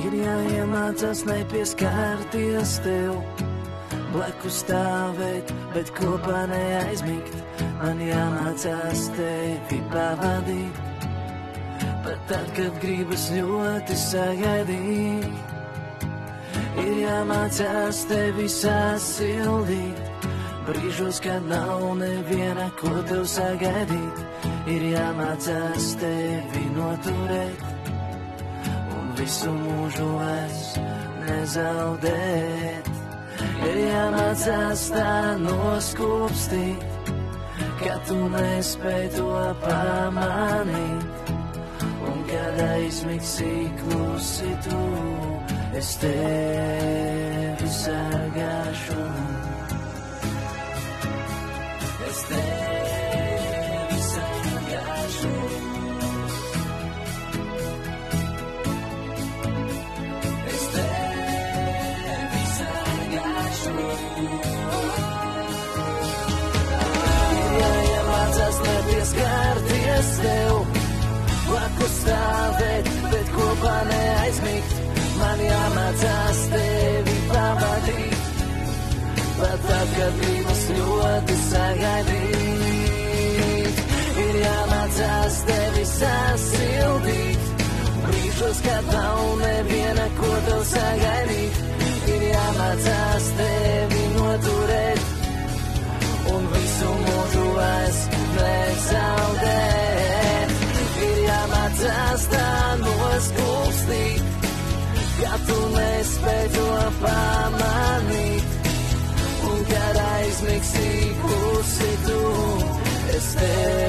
Ir jāiemācās nepieskārties tev, blakus stāvēt, bet kopā neaizmigt. Man jāmācās tevi pavadīt, pat tad, kad gribas ļoti sagaidīt. Ir jāmācās tevi sasildīt, brīžos, kad nav neviena, ko tev sagaidīt. Ir jāmācās tevi noturēt un visu mūžu es nezaudēt. Ir jāmācās tā noskūpstīt, ka tu nespēj to pamanīt. Un kad aizmigsi klusi tu, es tevi sargāšu. Es tevi sargāšu. Es tevi sargāšu. Ir jāiemācās nepieskārties tev, blakus stāvēt, bet kopā neaizmigt. Man jāmācās tevi pavadīt, pat tad, kad gribas ļoti sagaidīt. Ir jāmācās tevi sasildīt, brīžos, kad nav neviena, ko tev sagaidīt. Ir jāmācās tevi noturēt un visu mūžu es nezaudēt. Ir jāmācās tā noskūpstīt, ka tu nespēj to pamanīt. Un kad aizmigsi klusi tu, es tevi